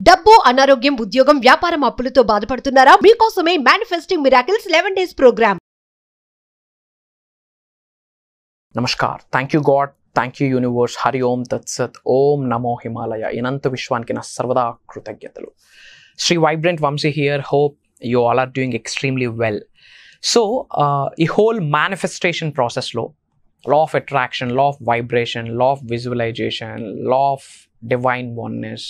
డబ్బు, అనారోగ్యం, ఉద్యోగం, వ్యాపారం, అప్పులతో బాధపడుతున్నారా? మీకోసమే మేనిఫెస్టింగ్ మిరాకిల్స్ 11 days ప్రోగ్రామ్. నమస్కార్. Thank you God, thank you universe. హరి ఓం తత్సత్. ఓం నమో హిమాలయ. ఇనంత విశ్వానికి నా సర్వదా కృతజ్ఞతలు. Shri vibrant Vamshi here. Hope you all are doing extremely well. So ఈ హోల్ మేనిఫెస్టేషన్ ప్రాసెస్లో law of attraction, law of vibration, law of visualisation, law of divine oneness,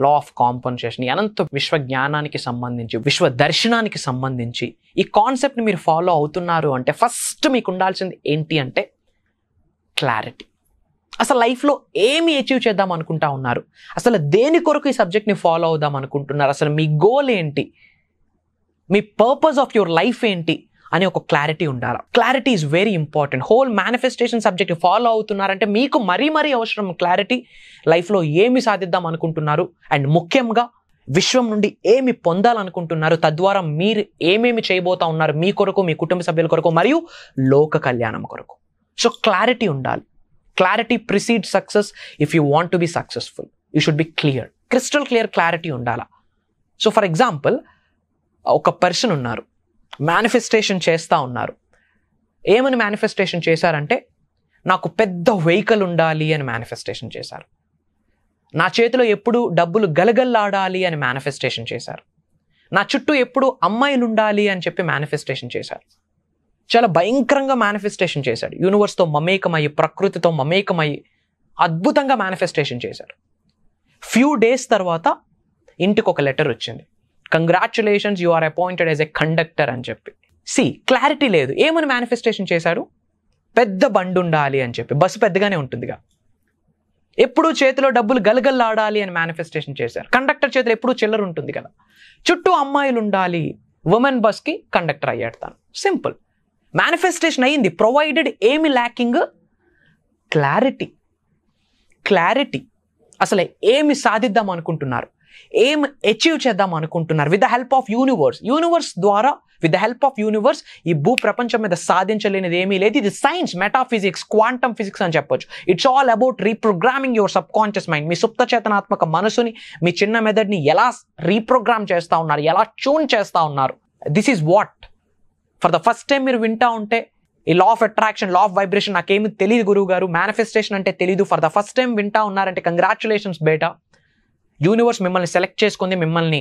law of compensation, ఈ అనంత విశ్వ జ్ఞానానికి సంబంధించి, విశ్వ దర్శనానికి సంబంధించి ఈ కాన్సెప్ట్ని మీరు ఫాలో అవుతున్నారు అంటే ఫస్ట్ మీకు ఉండాల్సింది ఏంటి అంటే క్లారిటీ. అసలు లైఫ్లో ఏమి అచీవ్ చేద్దాం అనుకుంటా ఉన్నారు? అసలు దేని కొరకు ఈ సబ్జెక్ట్ని ఫాలో అవుదాం అనుకుంటున్నారు? అసలు మీ గోల్ ఏంటి? మీ పర్పస్ ఆఫ్ యువర్ లైఫ్ ఏంటి అని ఒక క్లారిటీ ఉండాలి. Clarity is very important. Whole manifestation subject follow అవుతున్నారంటే మీకు మరీ అవసరం క్లారిటీ. లైఫ్లో ఏమి సాధిద్దాం అనుకుంటున్నారు అండ్ ముఖ్యంగా విశ్వం నుండి ఏమి పొందాలనుకుంటున్నారు, తద్వారా మీరు ఏమేమి చేయబోతా ఉన్నారు మీ కొరకు, మీ కుటుంబ సభ్యుల కొరకు మరియు లోక కళ్యాణం కొరకు. సో క్లారిటీ ఉండాలి. Clarity precede success. If you want to be successful you should be clear. Crystal clear clarity ఉండాలి. సో ఫర్ ఎగ్జాంపుల్, ఒక పర్సన్ ఉన్నారు, మేనిఫెస్టేషన్ చేస్తూ ఉన్నారు. ఏమని మేనిఫెస్టేషన్ చేశారంటే నాకు పెద్ద వెహికల్ ఉండాలి అని మేనిఫెస్టేషన్ చేశారు. నా చేతిలో ఎప్పుడు డబ్బులు గలగల్లాడాలి అని మేనిఫెస్టేషన్ చేశారు. నా చుట్టూ ఎప్పుడు అమ్మాయిలు ఉండాలి అని చెప్పి మేనిఫెస్టేషన్ చేశారు. చాలా భయంకరంగా మేనిఫెస్టేషన్ చేశాడు. యూనివర్స్తో మమేకమయ్యి, ప్రకృతితో మమేకమయ్యి అద్భుతంగా మేనిఫెస్టేషన్ చేశారు. ఫ్యూ డేస్ తర్వాత ఇంటికి ఒక లెటర్ వచ్చింది, congratulations, you are appointed as a conductor అని చెప్పి. క్లారిటీ లేదు. ఏమని మేనిఫెస్టేషన్ చేశారు? పెద్ద బండి ఉండాలి అని చెప్పి. బస్సు పెద్దగానే ఉంటుందిగా. ఎప్పుడు చేతిలో డబ్బులు గలగల్లాడాలి అని మేనిఫెస్టేషన్ చేశారు. కండక్టర్ చేతిలో ఎప్పుడు చిల్లర ఉంటుంది కదా. చుట్టూ అమ్మాయిలు ఉండాలి, ఉమెన్ బస్కి కండక్టర్ అయ్యాడు తాను. సింపుల్. మేనిఫెస్టేషన్ అయ్యింది. ప్రొవైడెడ్ ఏమి ల్యాకింగ్? క్లారిటీ. క్లారిటీ. అసలు ఏమి సాధిద్దాం అనుకుంటున్నారు, ఏం అచీవ్ చేద్దాం అనుకుంటున్నారు with the help of universe. Universe ద్వారా, with the help of universe ఈ భూ ప్రపంచం మీద సాధించలేనిది ఏమీ లేదు. ఇది సైన్స్, మెటాఫిజిక్స్, క్వాంటమ్ ఫిజిక్స్ అని చెప్పొచ్చు. It's all about reprogramming your subconscious mind. మీ సుప్త చేతనాత్మక మనసుని, మీ చిన్న మెదడుని ఎలా రీప్రోగ్రామ్ చేస్తూ ఉన్నారు, ఎలా ట్యూన్ చేస్తూ ఉన్నారు. This is what for the first time మీరు వింటా ఉంటే ఈ లా of attraction, law of vibration నాకేమి తెలియదు గురువు గారు, మేనిఫెస్టేషన్ అంటే తెలీదు, ఫర్ ద ఫస్ట్ టైం వింటా ఉన్నారంటే కంగ్రాచులేషన్స్ బేటా. యూనివర్స్ మిమ్మల్ని సెలెక్ట్ చేసుకుంది మిమ్మల్ని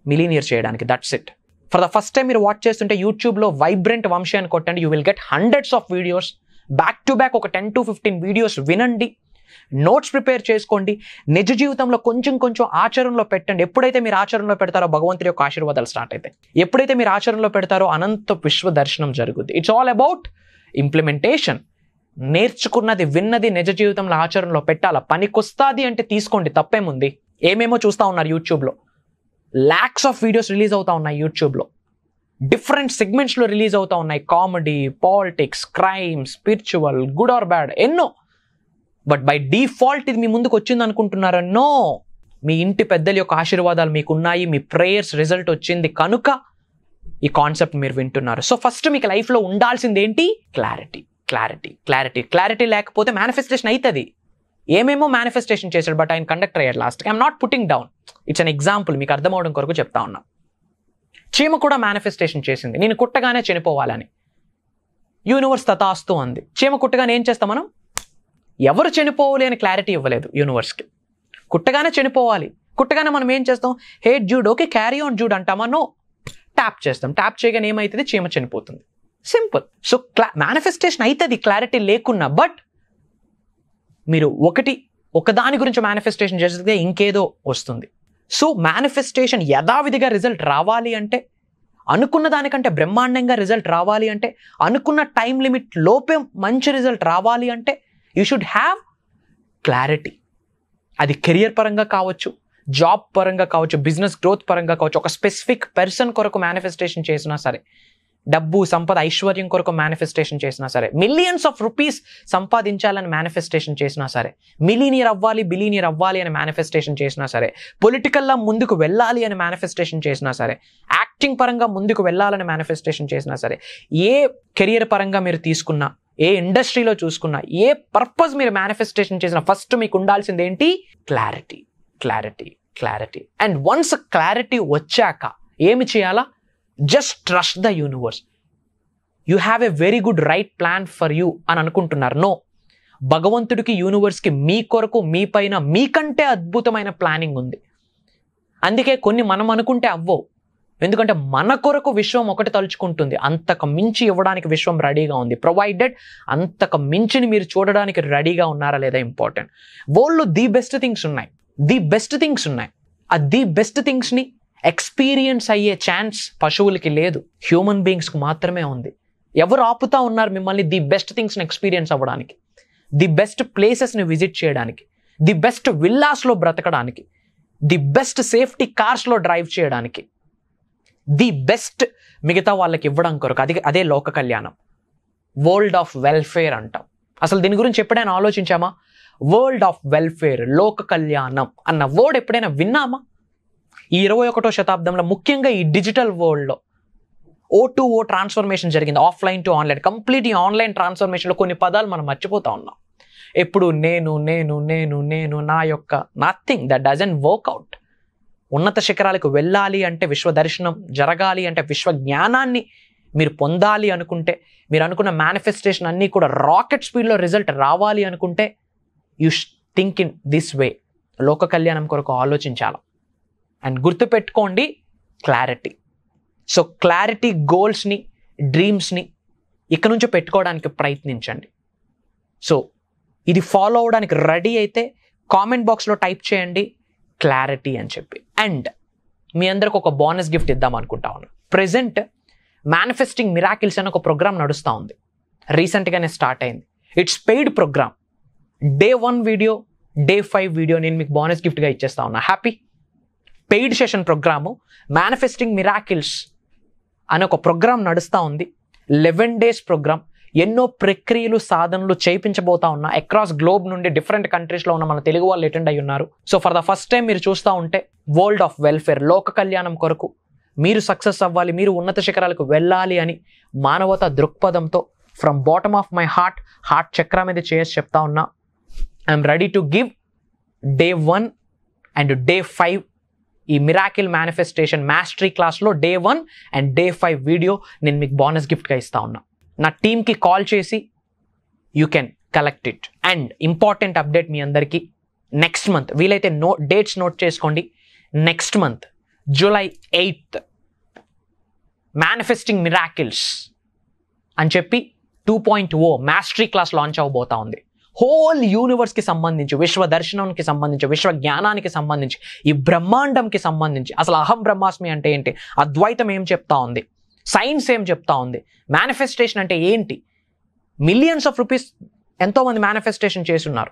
మిలీనియర్ చేయడానికి. That's it. For the first time మీరు వాచ్ చేస్తుంటే యూట్యూబ్లో వైబ్రెంట్ వంశీ అని కొట్టండి. You will get hundreds of videos. Back to back ఒక 10 to 15 వీడియోస్ వినండి. నోట్స్ ప్రిపేర్ చేసుకోండి. నిజ జీవితంలో కొంచెం ఆచరణలో పెట్టండి. ఎప్పుడైతే మీరు ఆచరణలో పెడతారో భగవంతుడి యొక్క ఆశీర్వాదాలు స్టార్ట్ అవుతాయి. ఎప్పుడైతే మీరు ఆచరణలో పెడతారో అనంత విశ్వ దర్శనం జరుగుద్ది. It's all about implementation. నేర్చుకున్నది, విన్నది నిజ జీవితంలో ఆచరణలో పెట్టాలా. పనికొస్తుంది అంటే తీసుకోండి, తప్పేముంది. ఏమేమో చూస్తూ ఉన్నారు యూట్యూబ్లో. ల్యాక్స్ ఆఫ్ వీడియోస్ రిలీజ్ అవుతూ ఉన్నాయి యూట్యూబ్లో. డిఫరెంట్ సెగ్మెంట్స్లో రిలీజ్ అవుతూ ఉన్నాయి. Comedy, politics, crime, spiritual, good or bad, ఎన్నో. బట్ బై డిఫాల్ట్ ఇది మీ ముందుకు వచ్చింది అనుకుంటున్నారా? నో. మీ ఇంటి పెద్దల యొక్క ఆశీర్వాదాలు మీకున్నాయి. మీ ప్రేయర్స్ రిజల్ట్ వచ్చింది కనుక ఈ కాన్సెప్ట్ మీరు వింటున్నారు. సో ఫస్ట్ మీకు లైఫ్లో ఉండాల్సింది ఏంటి? క్లారిటీ. క్లారిటీ. క్లారిటీ. క్లారిటీ లేకపోతే మేనిఫెస్టేషన్ అవుతుంది. ఏమేమో మేనిఫెస్టేషన్ చేశాడు, బట్ ఆయన కండక్టర్ అయ్యాడు లాస్ట్కి. I'm not putting down, it's an example, మీకు అర్థమవడం కొరకు చెప్తా ఉన్నా. చీమ కూడా మేనిఫెస్టేషన్ చేసింది, నేను కుట్టగానే చనిపోవాలని. యూనివర్స్ తథాస్తు అంది. చీమ కుట్టగానే ఏం చేస్తాం మనం? ఎవరు చనిపోవాలి అని క్లారిటీ ఇవ్వలేదు యూనివర్స్కి. కుట్టగానే చనిపోవాలి. కుట్టగానే మనం ఏం చేస్తాం? Hey Jude, okay carry on Jude అంటామా? నో. ట్యాప్ చేస్తాం. ట్యాప్ చేయగానే ఏమవుతుంది? చీమ చనిపోతుంది. సింపుల్. సో మేనిఫెస్టేషన్ అవుతుంది క్లారిటీ లేకున్నా. బట్ మీరు ఒకదాని గురించి మేనిఫెస్టేషన్ చేస్తే ఇంకేదో వస్తుంది. సో మేనిఫెస్టేషన్ యథావిధిగా రిజల్ట్ రావాలి అంటే, అనుకున్న దానికంటే బ్రహ్మాండంగా రిజల్ట్ రావాలి అంటే, అనుకున్న టైం లిమిట్ లోపే మంచి రిజల్ట్ రావాలి అంటే యూ షుడ్ హ్యావ్ క్లారిటీ. అది కెరియర్ పరంగా కావచ్చు, జాబ్ పరంగా కావచ్చు, బిజినెస్ గ్రోత్ పరంగా కావచ్చు. ఒక స్పెసిఫిక్ పర్సన్ కొరకు మేనిఫెస్టేషన్ చేసినా సరే, డబ్బు, సంపద, ఐశ్వర్యం కొరకు మేనిఫెస్టేషన్ చేసినా సరే, మిలియన్స్ ఆఫ్ రూపీస్ సంపాదించాలని మేనిఫెస్టేషన్ చేసినా సరే, మిలీనియర్ అవ్వాలి, బిలీనియర్ అవ్వాలి అని మేనిఫెస్టేషన్ చేసినా సరే, పొలిటికల్లా ముందుకు వెళ్ళాలి అని మేనిఫెస్టేషన్ చేసినా సరే, యాక్టింగ్ పరంగా ముందుకు వెళ్ళాలని మేనిఫెస్టేషన్ చేసినా సరే, ఏ కెరియర్ పరంగా మీరు తీసుకున్నా, ఏ ఇండస్ట్రీలో చూసుకున్నా, ఏ పర్పస్ మీరు మేనిఫెస్టేషన్ చేసినా, ఫస్ట్ మీకు ఉండాల్సింది ఏంటి? Clarity. Clarity. Clarity. And once clarity వచ్చాక ఏమి చేయాలా? Just trust the universe. You have a very good right plan for you అని అనుకుంటున్నారు. నో, భగవంతుడికి, యూనివర్స్కి మీ కొరకు, మీ పైన మీకంటే అద్భుతమైన ప్లానింగ్ ఉంది. అందుకే కొన్ని మనం అనుకుంటే అవ్వవు. ఎందుకంటే మన కొరకు విశ్వం ఒకటి తలుచుకుంటుంది, అంతకు మించి ఇవ్వడానికి విశ్వం రెడీగా ఉంది. ప్రొవైడెడ్ అంతకు మించిని మీరు చూడడానికి రెడీగా ఉన్నారా లేదా ఇంపార్టెంట్. వరల్డ్లో ది బెస్ట్ థింగ్స్ ఉన్నాయి. ఆ ది బెస్ట్ థింగ్స్ని ఎక్స్పీరియన్స్ అయ్యే ఛాన్స్ పశువులకి లేదు, హ్యూమన్ బీయింగ్స్కి మాత్రమే ఉంది. ఎవరు ఆపుతా ఉన్నారు మిమ్మల్ని ది బెస్ట్ థింగ్స్ని ఎక్స్పీరియన్స్ అవ్వడానికి, ది బెస్ట్ ప్లేసెస్ని విజిట్ చేయడానికి, ది బెస్ట్ విల్లాస్లో బ్రతకడానికి, ది బెస్ట్ సేఫ్టీ కార్స్లో డ్రైవ్ చేయడానికి, ది బెస్ట్ మిగతా వాళ్ళకి ఇవ్వడం కొరకు. అదే లోక కళ్యాణం, వరల్డ్ ఆఫ్ వెల్ఫేర్ అంటాం. అసలు దీని గురించి ఎప్పుడైనా ఆలోచించామా? వరల్డ్ ఆఫ్ వెల్ఫేర్, లోక కళ్యాణం అన్న వర్డ్ ఎప్పుడైనా విన్నామా? ఈ 21వ శతాబ్దంలో, ముఖ్యంగా ఈ డిజిటల్ వరల్డ్లో O2O ట్రాన్స్ఫర్మేషన్ జరిగింది, ఆఫ్లైన్ టు ఆన్లైన్. కంప్లీట్ ఈ ఆన్లైన్ ట్రాన్స్ఫర్మేషన్లో కొన్ని పదాలు మనం మర్చిపోతా ఉన్నాం. ఎప్పుడు నేను నా యొక్క నథింగ్ దట్ డజంట్ వర్క్అవుట్. ఉన్నత శిఖరాలకు వెళ్ళాలి అంటే, విశ్వ దర్శనం జరగాలి అంటే, విశ్వ జ్ఞానాన్ని మీరు పొందాలి అనుకుంటే, మీరు అనుకున్న మేనిఫెస్టేషన్ అన్నీ కూడా రాకెట్ స్పీడ్లో రిజల్ట్ రావాలి అనుకుంటే, you think in this way. లోక కళ్యాణం కొరకు ఆలోచించాలి. అండ్ గుర్తుపెట్టుకోండి, క్లారిటీ. సో క్లారిటీ, గోల్స్ని, డ్రీమ్స్ని ఇక్కడ నుంచి పెట్టుకోవడానికి ప్రయత్నించండి. సో ఇది ఫాలో అవడానికి రెడీ అయితే కామెంట్ బాక్స్లో టైప్ చేయండి క్లారిటీ అని చెప్పి. అండ్ మీ అందరికి ఒక బోనస్ గిఫ్ట్ ఇద్దాం అనుకుంటా ఉన్నాను. ప్రెజెంట్ మేనిఫెస్టింగ్ మిరాకిల్స్ అని ఒక ప్రోగ్రామ్ నడుస్తూ ఉంది, రీసెంట్గానే స్టార్ట్ అయింది. It's paid program. Day 1 video, Day 5 video నేను మీకు బోనస్ గిఫ్ట్గా ఇచ్చేస్తా ఉన్నా. Happy. Paid session program manifesting miracles అనే ఒక ప్రోగ్రామ్ నడుస్తూ ఉంది. 11 days ప్రోగ్రామ్. ఎన్నో ప్రక్రియలు, సాధనలు చేయించబోతా ఉన్నా. అక్రాస్ గ్లోబ్ నుండి డిఫరెంట్ కంట్రీస్లో ఉన్న మన తెలుగు వాళ్ళు అటెండ్ అయ్యి ఉన్నారు. So for the first time మీరు చూస్తూ ఉంటే, వరల్డ్ ఆఫ్ వెల్ఫేర్, లోక కళ్యాణం కొరకు మీరు సక్సెస్ అవ్వాలి, మీరు ఉన్నత శిఖరాలకు వెళ్ళాలి అని మానవతా దృక్పథంతో from bottom of my heart చక్ర మీద చేసి చెప్తా ఉన్నా. I'm ready to give Day 1 and Day 5 ఈ మిరాకిల్ మేనిఫెస్టేషన్ మాస్టరీ క్లాస్లో Day 1 అండ్ Day 5 వీడియో నేను మీకు బోనస్ గిఫ్ట్గా ఇస్తా ఉన్నా. నా టీమ్కి కాల్ చేసి you can collect it. And important update మీ అందరికీ, నెక్స్ట్ మంత్ వీలైతే డేట్స్ నోట్ చేసుకోండి. Next month July 8th manifesting miracles అని చెప్పి 2.0 మాస్టరీ క్లాస్ లాంచ్ అవ్వబోతా ఉంది. హోల్ యూనివర్స్కి సంబంధించి, విశ్వ దర్శనానికి సంబంధించి, విశ్వ జ్ఞానానికి సంబంధించి, ఈ బ్రహ్మాండంకి సంబంధించి, అసలు అహం బ్రహ్మాస్మి అంటే ఏంటి, అద్వైతం ఏం చెప్తా ఉంది, సైన్స్ ఏం చెప్తా ఉంది, మేనిఫెస్టేషన్ అంటే ఏంటి, మిలియన్స్ ఆఫ్ రూపీస్ ఎంతోమంది మేనిఫెస్టేషన్ చేస్తున్నారు,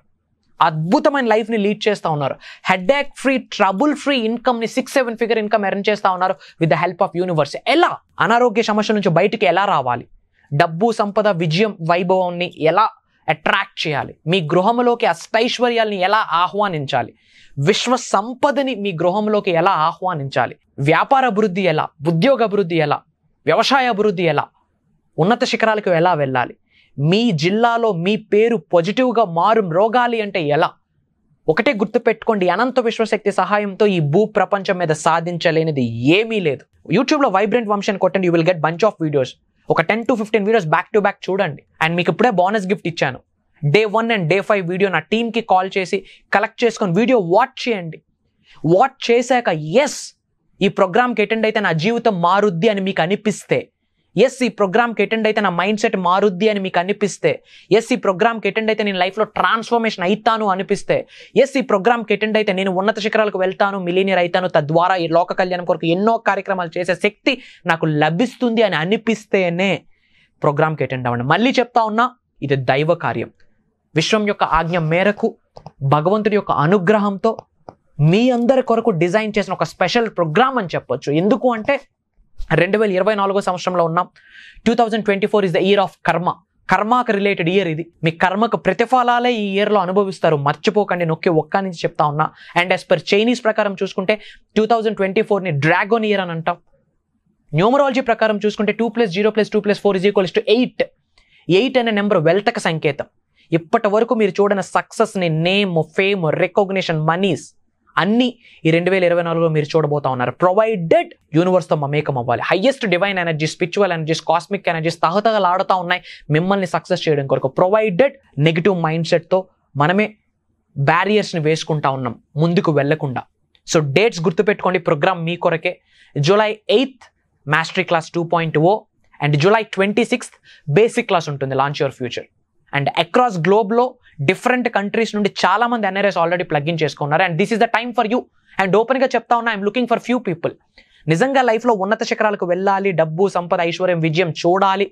అద్భుతమైన లైఫ్ని లీడ్ చేస్తూ ఉన్నారు, హెడ్ఏక్ ఫ్రీ, ట్రబుల్ ఫ్రీ ఇన్కమ్ని 6-7 figure ఇన్కమ్ ఎర్న్ చేస్తూ ఉన్నారు with the help of universe. ఎలా అనారోగ్య సమస్యల నుంచి బయటికి ఎలా రావాలి, డబ్బు, సంపద, విజయం, వైభవాన్ని ఎలా అట్రాక్ట్ చేయాలి, మీ గృహంలోకి అష్టైశ్వర్యాల్ని ఎలా ఆహ్వానించాలి, విశ్వ సంపదని మీ గృహంలోకి ఎలా ఆహ్వానించాలి, వ్యాపార అభివృద్ధి ఎలా, ఉద్యోగ అభివృద్ధి ఎలా, వ్యవసాయ అభివృద్ధి ఎలా, ఉన్నత శిఖరాలకు ఎలా వెళ్ళాలి, మీ జిల్లాలో మీ పేరు పాజిటివ్గా రోగాలి అంటే ఎలా. ఒకటే గుర్తుపెట్టుకోండి, అనంత విశ్వశక్తి సహాయంతో ఈ భూ ప్రపంచం మీద సాధించలేనిది ఏమీ లేదు. యూట్యూబ్లో వైబ్రెంట్ వంశీ అని కొట్టండి, you will get bunch of videos. ఒక 10 to 15 videos back to back చూడండి. అండ్ మీకు ఇప్పుడే బోనస్ గిఫ్ట్ ఇచ్చాను. Day 1 అండ్ Day 5 వీడియో నా టీమ్కి కాల్ చేసి కలెక్ట్ చేసుకొని వీడియో వాచ్ చేయండి. వాచ్ చేశాక ఎస్ ఈ ప్రోగ్రామ్కి అటెండ్ అయితే నా జీవితం మారుద్ది అని మీకు అనిపిస్తే, ఎస్ ఈ ప్రోగ్రామ్కి అటెండ్ అయితే నా మైండ్ సెట్ మారుద్ది అని మీకు అనిపిస్తే, ఎస్ ఈ ప్రోగ్రామ్కి అటెండ్ అయితే నేను లైఫ్లో ట్రాన్స్ఫర్మేషన్ అవుతాను అనిపిస్తే, ఎస్ ఈ ప్రోగ్రామ్కి అటెండ్ అయితే నేను ఉన్నత శిఖరాలకు వెళ్తాను, మిలీనియర్ అవుతాను, తద్వారా ఈ లోక కళ్యాణం కొరకు ఎన్నో కార్యక్రమాలు చేసే శక్తి నాకు లభిస్తుంది అని అనిపిస్తేనే ప్రోగ్రామ్కి అటెండ్ అవ్వండి. మళ్ళీ చెప్తా ఉన్నా, ఇది దైవ కార్యం. విశ్వం యొక్క ఆజ్ఞ మేరకు, భగవంతుడి యొక్క అనుగ్రహంతో మీ అందరి కొరకు డిజైన్ చేసిన ఒక స్పెషల్ ప్రోగ్రామ్ అని చెప్పొచ్చు. ఎందుకు అంటే 2024 సంవత్సరంలో ఉన్నాం. 2024 ఇస్ ద ఇయర్ ఆఫ్ కర్మకు రిలేటెడ్ ఇయర్ ఇది. మీ కర్మకు ప్రతిఫలాలే ఈ ఇయర్లో అనుభవిస్తారు, మర్చిపోకండి. నొక్కి ఒక్క నుంచి చెప్తా ఉన్నా. అండ్ యాజ్ పర్ చైనీస్ ప్రకారం చూసుకుంటే 2024ని డ్రాగన్ ఇయర్ అని అంటాం. న్యూమరాలజీ ప్రకారం చూసుకుంటే 2 + 0 + 2 + 4 = 8. 8 అనే నెంబర్ వెల్త్కి సంకేతం. ఇప్పటి వరకు మీరు చూడని సక్సెస్ని, నేమ్, ఫేమ్, రికగ్నిషన్, మనీస్ అన్నీ ఈ 2024లో మీరు చూడబోతా ఉన్నారు. ప్రొవైడెడ్ యూనివర్స్తో మమేకం అవ్వాలి. Highest divine energy, spiritual energies, cosmic energies తహతహలాడుతూ ఉన్నాయి మిమ్మల్ని సక్సెస్ చేయడం కొరకు. ప్రొవైడెడ్ నెగిటివ్ మైండ్ సెట్తో మనమే బ్యారియర్స్ని వేసుకుంటా ఉన్నాం ముందుకు వెళ్లకుండా. సో డేట్స్ గుర్తుపెట్టుకోండి, ప్రోగ్రామ్ మీ కొరకే. July 8th mastery class 2.0 and July 26th basic class ఉంటుంది, launch your future. And across గ్లోబ్లో డిఫరెంట్ కంట్రీస్ నుండి చాలా మంది NRS ఆల్రెడీ ప్లగ్ఇన్ చేసుకున్నారు. And this is the time for you. And ఓపెన్గా చెప్తా ఉన్నా, I'm looking for few people. నిజంగా లైఫ్లో ఉన్నత శిఖరాలకు వెళ్ళాలి, డబ్బు, సంపద, ఐశ్వర్యం, విజయం చూడాలి,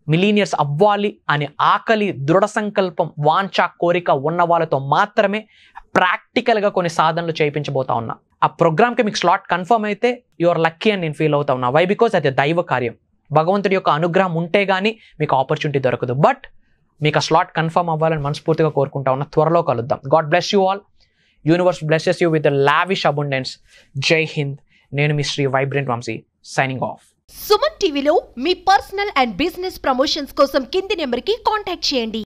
మిలీనియర్స్ అవ్వాలి అనే ఆకలి, దృఢ సంకల్పం, వాంఛ, కోరిక ఉన్న వాళ్ళతో మాత్రమే ప్రాక్టికల్గా కొన్ని సాధనలు చేయించబోతా ఉన్నా. ఆ ప్రోగ్రామ్కి మీకు స్లాట్ కన్ఫర్మ్ అయితే యువర్ లక్కీ అని నేను ఫీల్ అవుతా ఉన్నా. వై? బికాజ్ అది దైవ కార్యం. భగవంతుడి యొక్క అనుగ్రహం ఉంటే కానీ మీకు ఆపర్చునిటీ దొరకదు. బట్ మీకు ఆ స్లాట్ కన్ఫర్మ్ అవ్వాలని మనస్ఫూర్తిగా కోరుకుంటా ఉన్నా. త్వరలో కలుద్దాం. God bless you all. Universe blesses you with lavish abundance. జై హింద్. నేను మీ Shri vibrant Vamshi, signing off. Suman టీవీలో మీ పర్సనల్ అండ్ బిజినెస్ ప్రమోషన్స్ కోసం కింది నెంబర్కి కాంటాక్ట్ చేయండి.